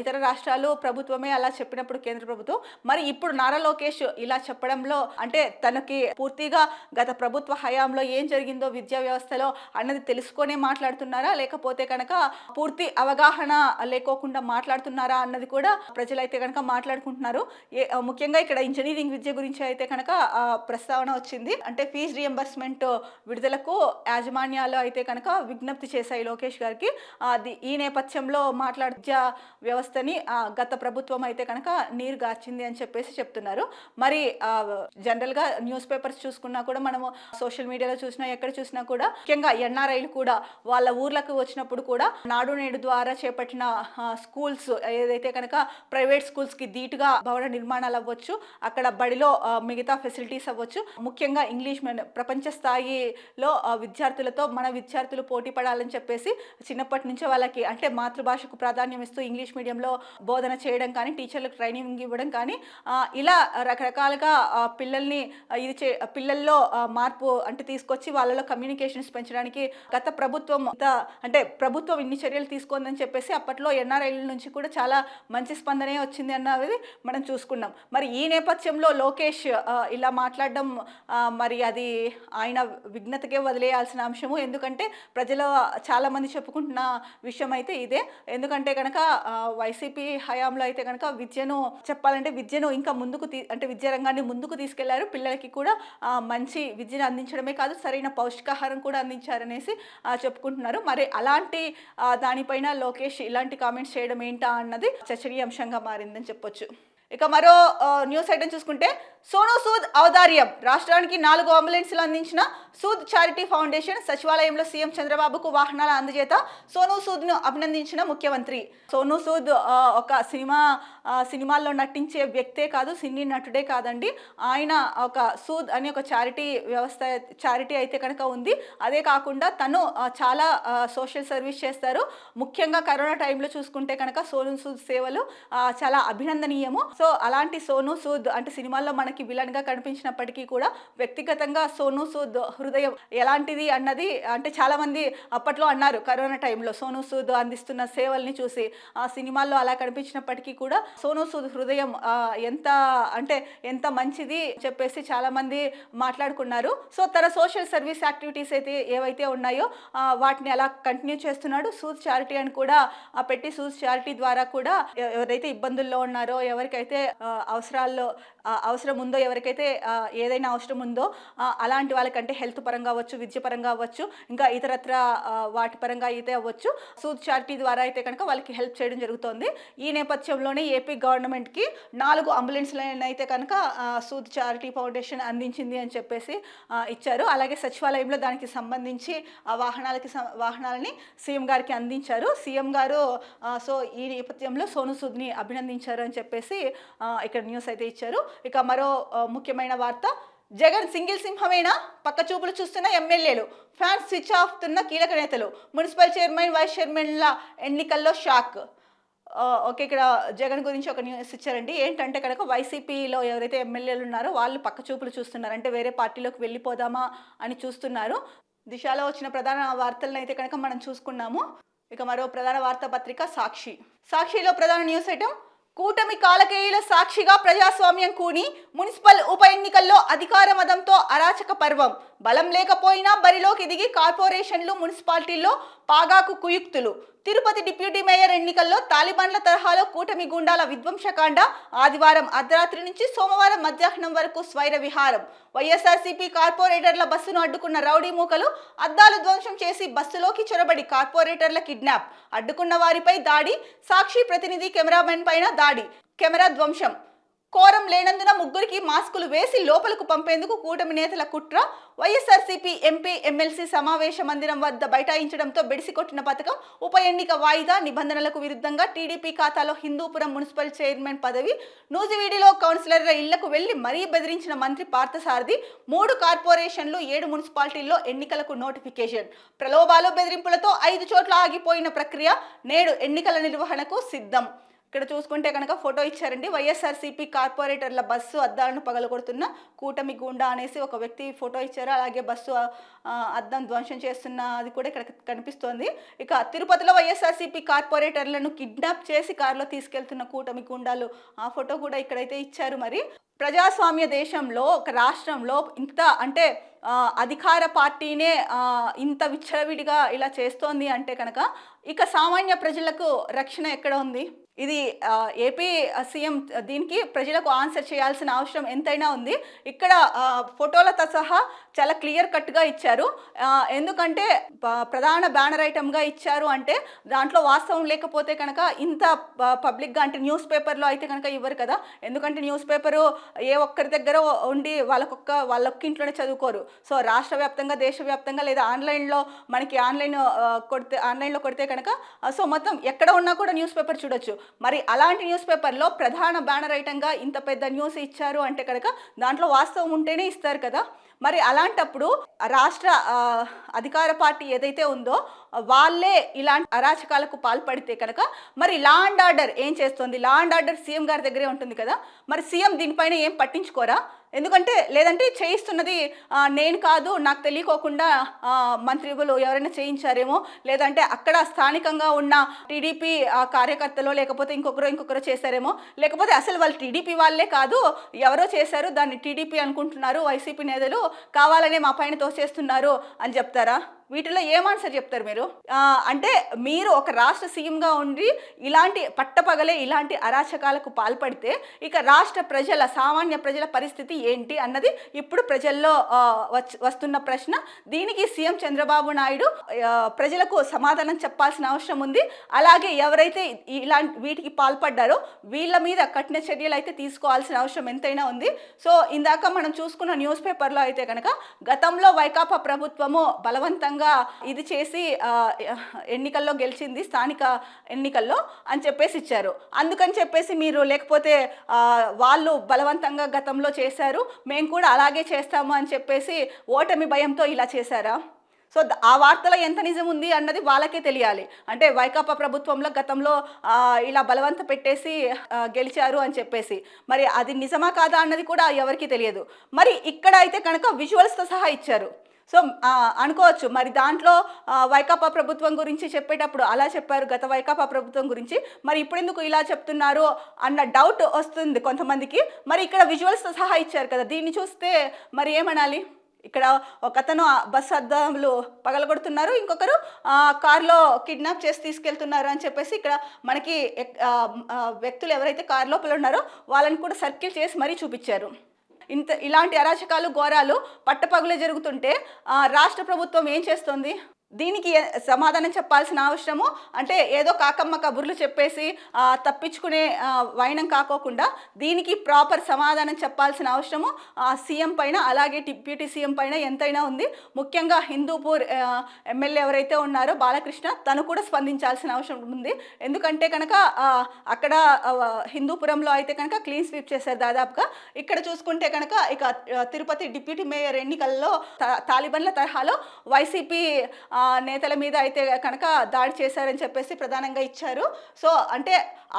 ఇతర రాష్ట్రాలు ప్రభుత్వమే అలా చెప్పినప్పుడు కేంద్ర ప్రభుత్వం మరి ఇప్పుడు నారా లోకేష్ ఇలా చెప్పడంలో అంటే తనకి పూర్తిగా గత ప్రభుత్వ హయాంలో ఏం జరిగిందో విద్యా వ్యవస్థలో అన్నది తెలుసుకొనే మాట్లాడుతున్నారా, లేకపోతే కనుక పూర్తి అవగాహన అవగాహన లేకోకుండా మాట్లాడుతున్నారా అన్నది కూడా ప్రజలైతే కనుక మాట్లాడుకుంటున్నారు. ముఖ్యంగా ఇక్కడ ఇంజనీరింగ్ విద్య గురించి అయితే కనుక ప్రస్తావన వచ్చింది. అంటే ఫీజు రియంబర్స్మెంట్ విడుదలకు యాజమాన్యాలు అయితే కనుక విజ్ఞప్తి చేశాయి లోకేష్ గారికి. ఈ నేపథ్యంలో విద్యా వ్యవస్థని గత ప్రభుత్వం అయితే కనుక నీరు గార్చింది అని చెప్పేసి చెప్తున్నారు. మరి జనరల్గా న్యూస్ పేపర్స్ చూసుకున్నా కూడా, మనము సోషల్ మీడియాలో చూసినా ఎక్కడ చూసినా కూడా ముఖ్యంగా ఎన్ఆర్ఐలు కూడా వాళ్ళ ఊర్లకు వచ్చినప్పుడు కూడా నాడు నేడు ద్వారా చేపట్టిన స్కూల్స్ ఏదైతే కనుక ప్రైవేట్ స్కూల్స్కి ధీటుగా భవన నిర్మాణాలు అవ్వచ్చు, అక్కడ బడిలో మిగతా ఫెసిలిటీస్ అవ్వచ్చు, ముఖ్యంగా ఇంగ్లీష్ ప్రపంచ స్థాయిలో విద్యార్థులతో మన విద్యార్థులు పోటీ పడాలని చెప్పేసి చిన్నప్పటి నుంచే వాళ్ళకి అంటే మాతృభాషకు ప్రాధాన్యం ఇస్తూ ఇంగ్లీష్ మీడియంలో బోధన చేయడం కానీ, టీచర్లకు ట్రైనింగ్ ఇవ్వడం కానీ, ఇలా రకరకాలుగా పిల్లల్లో మార్పు అంటే తీసుకొచ్చి వాళ్ళలో కమ్యూనికేషన్స్ పెంచడానికి గత ప్రభుత్వం అంటే ప్రభుత్వం ఇన్ని చర్యలు తీసుకుందని చెప్పేసి అప్పట్లో ఎన్ఆర్ఐల నుంచి కూడా చాలా మంచి స్పందనే వచ్చింది అన్నది మనం చూసుకున్నాం. మరి ఈ నేపథ్యంలో లోకేష్ ఇలా మాట్లాడడం మరి అది ఆయన విఘ్నతకే వదిలేయాల్సిన అంశము. ఎందుకంటే ప్రజలు చాలామంది చెప్పుకుంటున్న విషయం అయితే ఇదే. ఎందుకంటే కనుక వైసీపీ హయాంలో అయితే కనుక విద్యను ఇంకా ముందుకు అంటే విద్యా రంగాన్ని ముందుకు తీసుకెళ్లారు. పిల్లలకి కూడా మంచి విద్యను అందించడమే కాదు, సరైన పౌష్టికాహారం కూడా అందించారనేసి చెప్పుకుంటున్నారు. మరి అలాంటి దానిపైన లోకేష్ ఇలాంటి కామెంట్స్ చేయడం ఏంటా అన్నది చర్చనీయాంశంగా మారిందని చెప్పొచ్చు. ఇక మరో న్యూస్ ఐటమ్ చూసుకుంటే, సోనూ సూద్ ఔదార్యం. రాష్ట్రానికి 4 అంబులెన్స్లు అందించిన సూద్ చారిటీ ఫౌండేషన్. సచివాలయంలో సీఎం చంద్రబాబుకు వాహనాల అందజేత సోనూ సూద్ను అభినందించిన ముఖ్యమంత్రి. సోనూ సూద్ ఒక సినిమాల్లో నటించే వ్యక్తే కాదు, సినీ నటుడే కాదండి. ఆయన ఒక సూద్ అనే ఒక చారిటీ అయితే కనుక ఉంది. అదే కాకుండా తను చాలా సోషల్ సర్వీస్ చేస్తారు. ముఖ్యంగా కరోనా టైంలో చూసుకుంటే కనుక సోనూ సూద్ సేవలు చాలా అభినందనీయము. సో అలాంటి సోనూ సూద్ అంటే సినిమాల్లో మనకి విలన్ గా కనిపించినప్పటికీ కూడా వ్యక్తిగతంగా సోనూ సూద్ హృదయం ఎలాంటిది అన్నది అంటే చాలా మంది అప్పట్లో అన్నారు. కరోనా టైంలో సోనూ సూద్ అందిస్తున్న సేవల్ని చూసి ఆ సినిమాల్లో అలా కనిపించినప్పటికీ కూడా సోనూ సూద్ హృదయం ఎంత మంచిది చెప్పేసి చాలా మంది మాట్లాడుకున్నారు. సో తన సోషల్ సర్వీస్ యాక్టివిటీస్ అయితే ఏవైతే ఉన్నాయో వాటిని అలా కంటిన్యూ చేస్తున్నాడు. సూద్ చారిటీ అని కూడా పెట్టి సూద్ చారిటీ ద్వారా కూడా ఎవరైతే ఇబ్బందుల్లో ఉన్నారో, ఎవరికైతే అవసరం ఉందో, ఎవరికైతే ఏదైనా అవసరం ఉందో అలాంటి వాళ్ళకంటే హెల్త్ పరంగా అవ్వచ్చు, విద్య పరంగా అవ్వచ్చు, ఇంకా ఇతరత్ర వాటి పరంగా అయితే అవ్వచ్చు, సూద్ చారిటీ ద్వారా అయితే కనుక వాళ్ళకి హెల్ప్ చేయడం జరుగుతుంది. ఈ నేపథ్యంలోనే ఏపీ గవర్నమెంట్కి 4 అంబులెన్స్లను అయితే కనుక సూద్ చారిటీ ఫౌండేషన్ అందించింది అని చెప్పేసి ఇచ్చారు. అలాగే సచివాలయంలో దానికి సంబంధించి వాహనాలని సీఎం గారికి అందించారు. సీఎం గారు సో ఈ నేపథ్యంలో సోనూ సూద్ని అభినందించారు అని చెప్పేసి ఇక్కడ న్యూస్ అయితే ఇచ్చారు. ఇక మరో ముఖ్యమైన వార్త, జగన్ సింగిల్ సింహమేనా? పక్క చూపులు చూస్తున్న ఎమ్మెల్యేలు, ఫ్యాన్స్ స్విచ్ ఆఫ్ తున్న కీలక నేతలు, మున్సిపల్ చైర్మన్, వైస్ చైర్మన్ల ఎన్నికల్లో షాక్. ఓకే, ఇక్కడ జగన్ గురించి ఒక న్యూస్ ఇచ్చారండి. ఏంటంటే కనుక వైసీపీలో ఎవరైతే ఎమ్మెల్యేలు ఉన్నారో వాళ్ళు పక్క చూపులు చూస్తున్నారు, అంటే వేరే పార్టీలోకి వెళ్ళిపోదామా అని చూస్తున్నారు. దిశలో వచ్చిన ప్రధాన వార్తలను అయితే కనుక మనం చూసుకున్నాము. ఇక మరో ప్రధాన వార్తాపత్రిక సాక్షిలో ప్రధాన న్యూస్ ఐటమ్, కూటమి కాలకేయుల సాక్షిగా ప్రజాస్వామ్యం కూని, మున్సిపల్ ఉప ఎన్నికల్లో అధికార మదంతో అరాచక పర్వం, బలం లేకపోయినా బరిలోకి దిగి కార్పొరేషన్లు, మున్సిపాలిటీల్లో పాగాకు కుయుక్తులు, తిరుపతి డిప్యూటీ మేయర్ ఎన్నికల్లో తాలిబాన్ల తరహాలో కూటమి గుండాల విధ్వంసకాండ, ఆదివారం అర్ధరాత్రి నుంచి సోమవారం మధ్యాహ్నం వరకు స్వైర విహారం, వైఎస్ఆర్సీపీ కార్పొరేటర్ల బస్సును అడ్డుకున్న రౌడీ మూకలు, అద్దాలు ధ్వంసం చేసి బస్సులోకి చొరబడి కార్పొరేటర్ల కిడ్నాప్, అడ్డుకున్న వారిపై దాడి, సాక్షి ప్రతినిధి కెమెరామెన్ పైన దాడి, కెమెరా ధ్వంసం, కోరం లేనందున ముగ్గురికి మాస్కులు వేసి లోపలకు పంపేందుకు కూటమి నేతల కుట్ర, వైఎస్ఆర్సీపీ ఎంపీ ఎమ్మెల్సీ సమావేశ మందిరం వద్ద బైఠాయించడంతో బెడిసికొట్టిన పథకం, ఉప ఎన్నిక వాయిదా, నిబంధనలకు విరుద్ధంగా టీడీపీ ఖాతాలో హిందూపురం మున్సిపల్ చైర్మన్ పదవి, నూజివీడిలో కౌన్సిలర్ల ఇళ్లకు వెళ్లి మరీ బెదిరించిన మంత్రి పార్థసారథి, 3 కార్పొరేషన్లు 7 మున్సిపాలిటీల్లో ఎన్నికలకు నోటిఫికేషన్, ప్రలోభాలు బెదిరింపులతో 5 చోట్ల ఆగిపోయిన ప్రక్రియ, నేడు ఎన్నికల నిర్వహణకు సిద్ధం. ఇక్కడ చూసుకుంటే కనుక ఫోటో ఇచ్చారండి. వైఎస్ఆర్సీపీ కార్పొరేటర్ల బస్సు అద్దాలను పగలగొడుతున్న కూటమి గుండా అనేసి ఒక వ్యక్తి ఫోటో ఇచ్చారు. అలాగే బస్సు అద్దం ధ్వంసం చేస్తున్న అది కూడా ఇక్కడ కనిపిస్తోంది. ఇక తిరుపతిలో వైఎస్ఆర్సీపీ కార్పొరేటర్లను కిడ్నాప్ చేసి కారులో తీసుకెళ్తున్న కూటమి గుండాలు, ఆ ఫోటో కూడా ఇక్కడైతే ఇచ్చారు. మరి ప్రజాస్వామ్య దేశంలో ఒక రాష్ట్రంలో ఇంత అంటే అధికార పార్టీనే ఇంత విచ్చలవిడిగా ఇలా చేస్తోంది అంటే కనుక ఇక సామాన్య ప్రజలకు రక్షణ ఎక్కడ ఉంది? ఇది ఏపీ సీఎం దీనికి ప్రజలకు ఆన్సర్ చేయాల్సిన అవసరం ఎంతైనా ఉంది. ఇక్కడ ఫోటోలతో సహా చాలా క్లియర్ కట్‌గా ఇచ్చారు. ఎందుకంటే ప్రధాన బ్యానర్ ఐటెమ్‌గా ఇచ్చారు అంటే దాంట్లో వాస్తవం లేకపోతే కనుక ఇంత పబ్లిక్‌గా అంటే న్యూస్ పేపర్‌లో అయితే కనుక ఇవ్వరు కదా! ఎందుకంటే న్యూస్ పేపరు ఏ ఒక్కరి దగ్గర ఉండి వాళ్ళొక్క ఇంట్లోనే చదువుకోరు. సో, రాష్ట్ర వ్యాప్తంగా, దేశవ్యాప్తంగా లేదా మనకి ఆన్‌లైన్‌లో కొడితే కనుక సో, మొత్తం ఎక్కడ ఉన్నా కూడా న్యూస్ పేపర్ చూడొచ్చు. మరి అలాంటి న్యూస్ పేపర్‌లో ప్రధాన బ్యానర్ ఐటెమ్‌గా ఇంత పెద్ద న్యూస్ ఇచ్చారు అంటే కనుక దాంట్లో వాస్తవం ఉంటేనే ఇస్తారు కదా! మరి అలాంటప్పుడు రాష్ట్ర అధికార పార్టీ ఏదైతే ఉందో వాళ్ళే ఇలాంటి అరాచకాలకు పాల్పడితే కనుక మరి లా అండ్ ఆర్డర్ ఏం చేస్తుంది? లా అండ్ ఆర్డర్ సీఎం గారి దగ్గరే ఉంటుంది కదా! మరి సీఎం దీనిపైన ఏం పట్టించుకోరా? ఎందుకంటే లేదంటే చేయిస్తున్నది నేను కాదు, నాకు తెలియకోకుండా మంత్రులు ఎవరైనా చేయించారేమో, లేదంటే అక్కడ స్థానికంగా ఉన్న టీడీపీ కార్యకర్తలో లేకపోతే ఇంకొకరు చేశారేమో, లేకపోతే అసలు వాళ్ళు టీడీపీ వాళ్ళే కాదు, ఎవరో చేశారు, దాన్ని టీడీపీ అనుకుంటున్నారు, వైసీపీ నేతలు కావాలనే మా పైన తోసేస్తున్నారు అని చెప్తారా? వీటిలో ఏం ఆన్సర్ చెప్తారు మీరు? అంటే మీరు ఒక రాష్ట్ర సీఎంగా ఉండి ఇలాంటి పట్టపగలే ఇలాంటి అరాచకాలకు పాల్పడితే ఇక రాష్ట్ర సామాన్య ప్రజల పరిస్థితి ఏంటి అన్నది ఇప్పుడు ప్రజల్లో వస్తున్న ప్రశ్న. దీనికి సీఎం చంద్రబాబు నాయుడు ప్రజలకు సమాధానం చెప్పాల్సిన అవసరం ఉంది. అలాగే ఎవరైతే వీటికి పాల్పడ్డారో వీళ్ళ మీద కఠిన చర్యలు అయితే తీసుకోవాల్సిన అవసరం ఎంతైనా ఉంది. సో, ఇందాక మనం చూసుకున్న న్యూస్ పేపర్లో అయితే కనుక గతంలో వైకాపా ప్రభుత్వము బలవంతంగా ఇది చేసి ఎన్నికల్లో గెలిచింది, స్థానిక ఎన్నికల్లో అని చెప్పేసి ఇచ్చారు. అందుకని చెప్పేసి మీరు లేకపోతే వాళ్ళు బలవంతంగా గతంలో చేశారు, మేము కూడా అలాగే చేస్తాము అని చెప్పేసి ఓటమి భయంతో ఇలా చేశారా? సో, ఆ వార్తలో ఎంత నిజం ఉంది అన్నది వాళ్ళకే తెలియాలి. అంటే వైకాపా ప్రభుత్వంలో గతంలో ఇలా బలవంత పెట్టేసి గెలిచారు అని చెప్పేసి మరి అది నిజమా కాదా అన్నది కూడా ఎవరికి తెలియదు. మరి ఇక్కడ అయితే కనుక విజువల్స్తో సహా ఇచ్చారు. సో, అనుకోవచ్చు మరి దాంట్లో వైకాపా ప్రభుత్వం గురించి చెప్పేటప్పుడు అలా చెప్పారు గత వైకాపా ప్రభుత్వం గురించి, మరి ఇప్పుడెందుకు ఇలా చెప్తున్నారు అన్న డౌట్ వస్తుంది కొంతమందికి. మరి ఇక్కడ విజువల్స్తో సహా ఇచ్చారు కదా, దీన్ని చూస్తే మరి ఏమనాలి? ఇక్కడ ఒకతను బస్సు అద్దాలు పగలగొడుతున్నారు, ఇంకొకరు కారులో కిడ్నాప్ చేసి తీసుకెళ్తున్నారు అని చెప్పేసి ఇక్కడ మనకి వ్యక్తులు ఎవరైతే కారు లోపల ఉన్నారో వాళ్ళని కూడా సర్కిల్ చేసి మరీ చూపించారు. ఇలాంటి అరాచకాలు, ఘోరాలు పట్టపగులే జరుగుతుంటే రాష్ట్ర ప్రభుత్వం ఏం చేస్తుంది? దీనికి సమాధానం చెప్పాల్సిన అవసరము అంటే ఏదో కాకమ్మ కబుర్లు చెప్పేసి తప్పించుకునే వైనం కాకోకుండా దీనికి ప్రాపర్ సమాధానం చెప్పాల్సిన అవసరము సీఎం పైన అలాగే డిప్యూటీ సీఎం పైన ఎంతైనా ఉంది. ముఖ్యంగా హిందూపూర్ ఎమ్మెల్యే ఎవరైతే ఉన్నారో బాలకృష్ణ, తను కూడా స్పందించాల్సిన అవసరం ఉంది. ఎందుకంటే కనుక అక్కడ హిందూపురంలో అయితే కనుక క్లీన్ స్వీప్ చేశారు దాదాపుగా. ఇక్కడ చూసుకుంటే కనుక ఇక తిరుపతి డిప్యూటీ మేయర్ ఎన్నికల్లో తాలిబన్ల తరహాలో వైసీపీ నేతల మీద అయితే కనుక దాడి చేశారని చెప్పేసి ప్రధానంగా ఇచ్చారు. సో, అంటే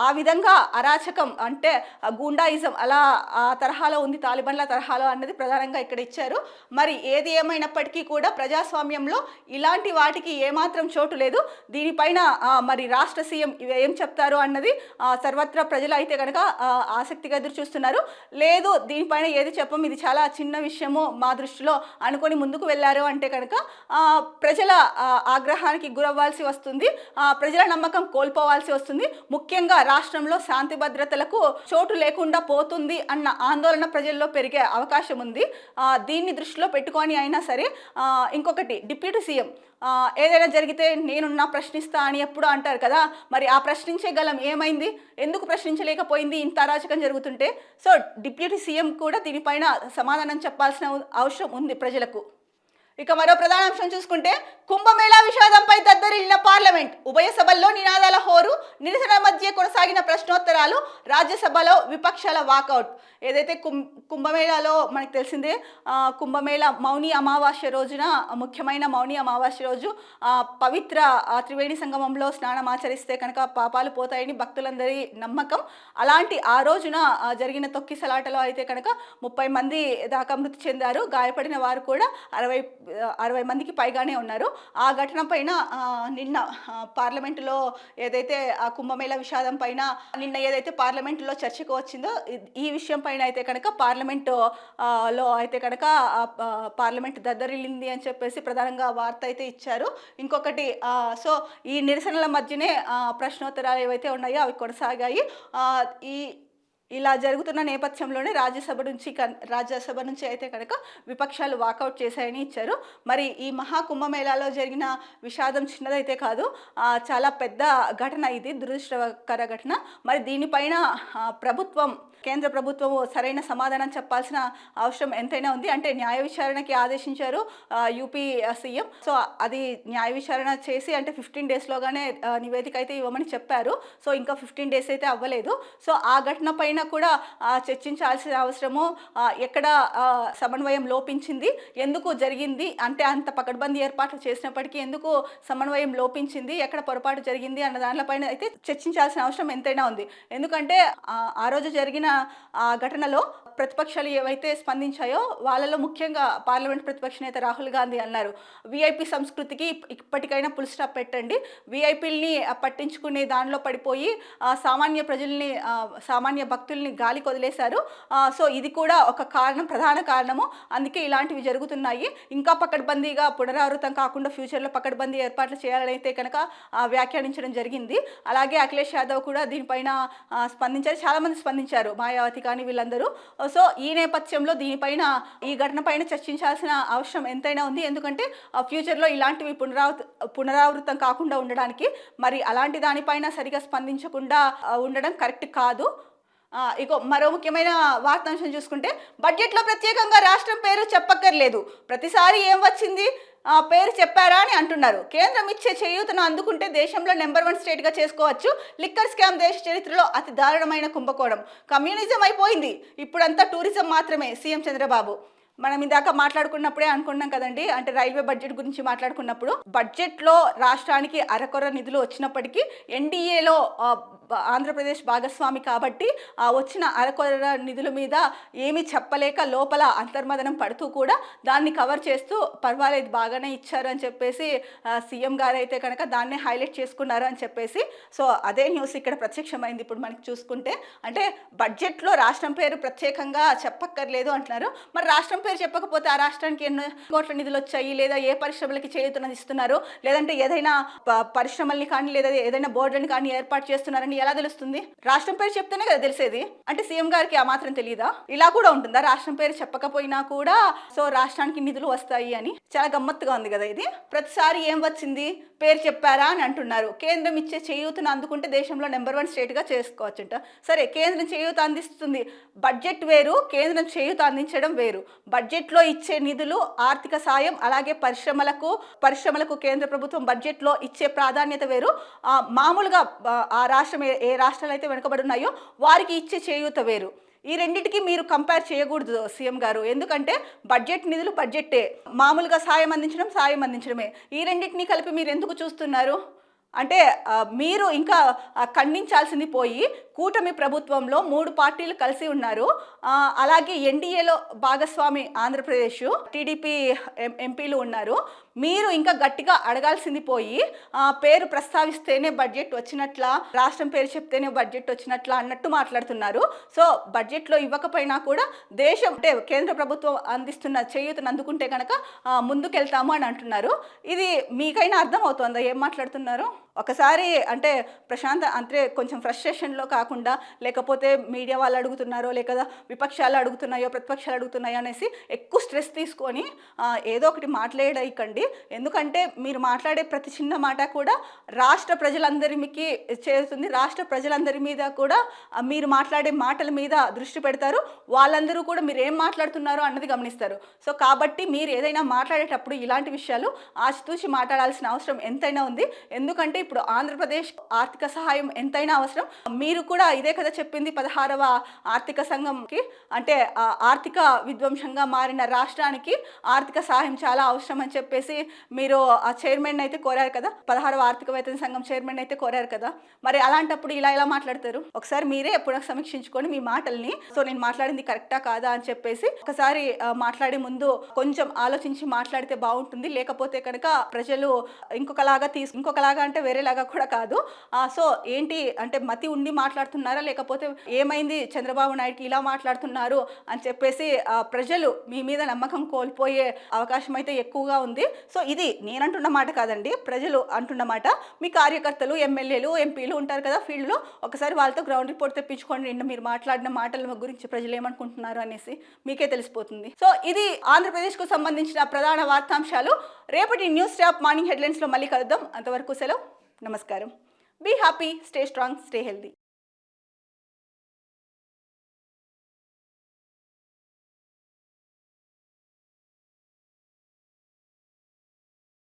ఆ విధంగా అరాచకం అంటే గూండాయిజం అలా ఆ తరహాలో ఉంది, తాలిబన్ల తరహాలో అన్నది ప్రధానంగా ఇక్కడ ఇచ్చారు. మరి ఏది ఏమైనప్పటికీ కూడా ప్రజాస్వామ్యంలో ఇలాంటి వాటికి ఏమాత్రం చోటు లేదు. దీనిపైన మరి రాష్ట్ర సీఎం ఏం చెప్తారు అన్నది సర్వత్రా ప్రజలు అయితే కనుక ఆసక్తిగా ఎదురు చూస్తున్నారు. లేదు, దీనిపైన ఏది చెప్పం, ఇది చాలా చిన్న విషయము మా దృష్టిలో అనుకొని ముందుకు వెళ్ళారు అంటే కనుక ప్రజల ఆగ్రహానికి గురవ్వాల్సి వస్తుంది, ప్రజల నమ్మకం కోల్పోవాల్సి వస్తుంది. ముఖ్యంగా రాష్ట్రంలో శాంతి భద్రతలకు చోటు లేకుండా పోతుంది అన్న ఆందోళన ప్రజల్లో పెరిగే అవకాశం ఉంది. దీన్ని దృష్టిలో పెట్టుకొని అయినా సరే ఇంకొకటి డిప్యూటీ సీఎం ఏదైనా జరిగితే నేనున్నా ప్రశ్నిస్తా అని ఎప్పుడు అంటారు కదా, మరి ఆ ప్రశ్నించే గలం ఏమైంది? ఎందుకు ప్రశ్నించలేకపోయింది ఇంత అరాచకం జరుగుతుంటే? సో, డిప్యూటీ సీఎం కూడా దీనిపైన సమాధానం చెప్పాల్సిన అవసరం ఉంది ప్రజలకు. ఇక మరో ప్రధాన అంశం చూసుకుంటే కుంభమేళా విషాదంపై దద్దరిల్లిన పార్లమెంట్, ఉభయ సభల్లో నినాదాల హోరు, నిరసన మధ్య కొనసాగిన ప్రశ్నోత్తరాలు, రాజ్యసభలో విపక్షాల వాకౌట్. ఏదైతే కుంభమేళాలో మనకు తెలిసిందే, కుంభమేళా మౌని అమావాస్య రోజున, ముఖ్యమైన మౌని అమావాస్య రోజు పవిత్ర త్రివేణి సంగమంలో స్నానం ఆచరిస్తే కనుక పాపాలు పోతాయని భక్తులందరి నమ్మకం. అలాంటి ఆ రోజున జరిగిన తొక్కిసలాటలో అయితే కనుక 30 మంది దాకా మృతి చెందారు, గాయపడిన వారు కూడా 60 మందికి పైగానే ఉన్నారు. ఆ ఘటన పైన నిన్న పార్లమెంటులో ఏదైతే ఆ కుంభమేళా విషాదం పైన నిన్న ఏదైతే పార్లమెంటులో చర్చకు వచ్చిందో ఈ విషయం పైన అయితే కనుక పార్లమెంటు లో అయితే కనుక పార్లమెంట్ దద్దరిల్లింది అని చెప్పేసి ప్రధానంగా వార్త అయితే ఇచ్చారు. ఇంకొకటి సో ఈ నిరసనల మధ్యనే ప్రశ్నోత్తరాలు ఏవైతే ఉన్నాయో అవి కొనసాగాయి. ఈ ఇలా జరుగుతున్న నేపథ్యంలోనే రాజ్యసభ నుంచి అయితే కనుక విపక్షాలు వాకౌట్ చేశాయని ఇచ్చారు. మరి ఈ మహాకుంభమేళాలో జరిగిన విషాదం చిన్నదైతే కాదు, చాలా పెద్ద ఘటన ఇది, దురదృష్టకర ఘటన. మరి దీనిపైన కేంద్ర ప్రభుత్వం సరైన సమాధానం చెప్పాల్సిన అవసరం ఎంతైనా ఉంది. అంటే న్యాయ విచారణకి ఆదేశించారు యూపీ సీఎం. సో అది న్యాయ విచారణ చేసి అంటే 15 డేస్లోగానే నివేదిక అయితే ఇవ్వమని చెప్పారు. సో ఇంకా 15 డేస్ అయితే అవ్వలేదు. సో ఆ ఘటన పైన కూడా చర్చించాల్సిన అవసరము, ఎక్కడ సమన్వయం లోపించింది, ఎందుకు జరిగింది, అంటే అంత పకడ్బందీ ఏర్పాట్లు చేసినప్పటికీ ఎందుకు సమన్వయం లోపించింది, ఎక్కడ పొరపాటు జరిగింది అన్న దానిపైన అయితే చర్చించాల్సిన అవసరం ఎంతైనా ఉంది. ఎందుకంటే ఆ రోజు జరిగిన ఆ ఘటనలో ప్రతిపక్షాలు ఏవైతే స్పందించాయో వాళ్ళలో ముఖ్యంగా పార్లమెంట్ ప్రతిపక్ష నేత రాహుల్ గాంధీ అన్నారు, విఐపి సంస్కృతికి ఇప్పటికైనా ఫుల్ స్టాప్ పెట్టండి, విఐపీల్ని పట్టించుకునే దానిలో పడిపోయి సామాన్య ప్రజల్ని సామాన్య భక్తుల్ని గాలికి వదిలేశారు. సో ఇది కూడా ఒక ప్రధాన కారణము, అందుకే ఇలాంటివి జరుగుతున్నాయి. ఇంకా పకడ్బందీగా పునరావృతం కాకుండా ఫ్యూచర్లో పకడ్బందీ ఏర్పాట్లు చేయాలని అయితే కనుక వ్యాఖ్యానించడం జరిగింది. అలాగే అఖిలేష్ యాదవ్ కూడా దీనిపైన స్పందించారు, చాలామంది స్పందించారు, మాయావతి కానీ వీళ్ళందరూ. సో ఈ నేపథ్యంలో ఈ ఘటన పైన చర్చించాల్సిన అవసరం ఎంతైనా ఉంది. ఎందుకంటే ఫ్యూచర్లో ఇలాంటివి పునరావృతం కాకుండా ఉండడానికి, మరి అలాంటి దానిపైన సరిగా స్పందించకుండా ఉండడం కరెక్ట్ కాదు. మరో ముఖ్యమైన వార్తాంశం చూసుకుంటే, బడ్జెట్లో ప్రత్యేకంగా రాష్ట్రం పేరు చెప్పక్కర్లేదు, ప్రతిసారి ఏం వచ్చింది పేరు చెప్పారా అని అంటున్నారు. కేంద్రం ఇచ్చే చేయూతను అందుకుంటే దేశంలో నెంబర్ 1 స్టేట్గా చేసుకోవచ్చు. లిక్కర్ స్కామ్ దేశ చరిత్రలో అతి దారుణమైన కుంభకోణం, కమ్యూనిజం అయిపోయింది, ఇప్పుడంతా టూరిజం మాత్రమే సీఎం చంద్రబాబు. మనం ఇందాక మాట్లాడుకున్నప్పుడే అనుకున్నాం కదండి, అంటే రైల్వే బడ్జెట్ గురించి మాట్లాడుకున్నప్పుడు బడ్జెట్లో రాష్ట్రానికి అరకొర నిధులు వచ్చినప్పటికీ ఎన్డీఏలో ఆంధ్రప్రదేశ్ భాగస్వామి కాబట్టి వచ్చిన అరకొర నిధుల మీద ఏమీ చెప్పలేక లోపల అంతర్మదనం పడుతూ కూడా దాన్ని కవర్ చేస్తూ పర్వాలేదు బాగానే ఇచ్చారు అని చెప్పేసి సీఎం గారు అయితే కనుక దాన్నే హైలైట్ చేసుకున్నారు అని చెప్పేసి. సో అదే న్యూస్ ఇక్కడ ప్రత్యక్షమైంది ఇప్పుడు మనకి చూసుకుంటే. అంటే బడ్జెట్లో రాష్ట్రం పేరు ప్రత్యేకంగా చెప్పక్కర్లేదు అంటున్నారు. మరి రాష్ట్రం పేరు చెప్పకపోతే ఆ రాష్ట్రానికి ఎన్నో కోట్ల నిధులు వచ్చాయి, లేదా ఏ పరిశ్రమలకి చేయూతనది ఇస్తున్నారు, లేదంటే ఏదైనా పరిశ్రమల్ని కానీ లేదా ఏదైనా బోర్డుని కానీ ఏర్పాటు చేస్తున్నారని ఎలా తెలుస్తుంది? రాష్ట్రం పేరు చెప్తేనే కదా తెలిసేది. అంటే సీఎం గారికి ఆ మాత్రం తెలియదా? ఇలా కూడా ఉంటుందా, రాష్ట్రం పేరు చెప్పకపోయినా కూడా సో రాష్ట్రానికి నిధులు వస్తాయి అని? చాలా గమ్మత్తుగా ఉంది కదా ఇది. ప్రతిసారి ఏం వచ్చింది పేరు చెప్పారా అని అంటున్నారు. కేంద్రం ఇచ్చే చేయూతను అందుకుంటే దేశంలో నెంబర్ 1 స్టేట్గా చేసుకోవచ్చుంట. సరే, కేంద్రం చేయూత అందిస్తుంది, బడ్జెట్ వేరు, కేంద్రం చేయూత అందించడం వేరు. బడ్జెట్లో ఇచ్చే నిధులు, ఆర్థిక సాయం, అలాగే పరిశ్రమలకు కేంద్ర ప్రభుత్వం బడ్జెట్లో ఇచ్చే ప్రాధాన్యత వేరు. మామూలుగా ఆ రాష్ట్రం ఏ రాష్ట్రాలు అయితే వెనుకబడి ఉన్నాయో వారికి ఇచ్చే చేయూత వేరు. ఈ రెండింటికి మీరు కంపేర్ చేయకూడదు సీఎం గారు. ఎందుకంటే బడ్జెట్ నిధులు బడ్జెట్టే, మామూలుగా సాయం అందించడమే. ఈ రెండింటిని కలిపి మీరు ఎందుకు చూస్తున్నారు? అంటే మీరు ఇంకా ఖండించాల్సింది పోయి, కూటమి ప్రభుత్వంలో 3 పార్టీలు కలిసి ఉన్నారు, అలాగే ఎన్డీఏలో భాగస్వామి ఆంధ్రప్రదేశ్ టీడీపీ ఎంపీలు ఉన్నారు. మీరు ఇంకా గట్టిగా అడగాల్సింది పోయి పేరు ప్రస్తావిస్తేనే బడ్జెట్ వచ్చినట్ల, రాష్ట్రం పేరు చెప్తేనే బడ్జెట్ వచ్చినట్ల అన్నట్టు మాట్లాడుతున్నారు. సో బడ్జెట్లో ఇవ్వకపోయినా కూడా దేశం అంటే కేంద్ర ప్రభుత్వం అందిస్తున్న చేయూతను అందుకుంటే కనుక ముందుకెళ్తాము అని అంటున్నారు. ఇది మీకైనా అర్థం అవుతుందా ఏం మాట్లాడుతున్నారు? ఒకసారి అంటే ప్రశాంత్ అంటే కొంచెం ఫ్రస్ట్రేషన్లో కాకుండా, లేకపోతే మీడియా వాళ్ళు అడుగుతున్నారో లేక విపక్షాలు అడుగుతున్నాయో ప్రతిపక్షాలు అడుగుతున్నాయో అనేసి ఎక్కువ స్ట్రెస్ తీసుకొని ఏదో ఒకటి మాట్లాడేయకండి. ఎందుకంటే మీరు మాట్లాడే ప్రతి చిన్న మాట కూడా రాష్ట్ర ప్రజలందరికీ చేరుతుంది. రాష్ట్ర ప్రజలందరి మీద కూడా మీరు మాట్లాడే మాటల మీద దృష్టి పెడతారు. వాళ్ళందరూ కూడా మీరు ఏం మాట్లాడుతున్నారో అన్నది గమనిస్తారు. సో కాబట్టి మీరు ఏదైనా మాట్లాడేటప్పుడు ఇలాంటి విషయాలు ఆచితూచి మాట్లాడాల్సిన అవసరం ఎంతైనా ఉంది. ఎందుకంటే ఇప్పుడు ఆంధ్రప్రదేశ్ ఆర్థిక సహాయం ఎంతైనా అవసరం. మీరు కూడా ఇదే కదా చెప్పింది 16వ ఆర్థిక సంఘంకి, అంటే ఆర్థిక విధ్వంసంగా మారిన రాష్ట్రానికి ఆర్థిక సహాయం చాలా అవసరం అని చెప్పేసి మీరు ఆ చైర్మన్ అయితే కోరారు కదా, 16వ ఆర్థిక వేతన సంఘం చైర్మన్ అయితే కోరారు కదా. మరి అలాంటప్పుడు ఇలా మాట్లాడతారు? ఒకసారి మీరే ఎప్పుడో సమీక్షించుకొని మీ మాటల్ని, సో నేను మాట్లాడింది కరెక్టా కాదా అని చెప్పేసి ఒకసారి మాట్లాడే ముందు కొంచెం ఆలోచించి మాట్లాడితే బాగుంటుంది. లేకపోతే కనుక ప్రజలు ఇంకొకలాగా అంటే వేరేలాగా కూడా కాదు. సో ఏంటి అంటే మతి ఉండి మాట్లాడుతున్నారా, లేకపోతే ఏమైంది చంద్రబాబు నాయుడుకి ఇలా మాట్లాడుతున్నారు అని చెప్పేసి ప్రజలు మీ మీద నమ్మకం కోల్పోయే అవకాశం అయితే ఎక్కువగా ఉంది. సో ఇది నేనంటున్న మాట కాదండి, ప్రజలు అంటున్న మాట. మీ కార్యకర్తలు, ఎమ్మెల్యేలు, ఎంపీలు ఉంటారు కదా ఫీల్డ్లో, ఒకసారి వాళ్ళతో గ్రౌండ్ రిపోర్ట్ తెప్పించుకోండి. నిన్న మీరు మాట్లాడిన మాటల గురించి ప్రజలు ఏమనుకుంటున్నారు అనేసి మీకే తెలిసిపోతుంది. సో ఇది ఆంధ్రప్రదేశ్కు సంబంధించిన ప్రధాన వార్తాంశాలు. రేపటి న్యూస్ ట్యాప్ మార్నింగ్ హెడ్లైన్స్లో మళ్ళీ కలుద్దాం. అంతవరకు సెలవు, నమస్కారం. Be happy, stay strong, stay healthy.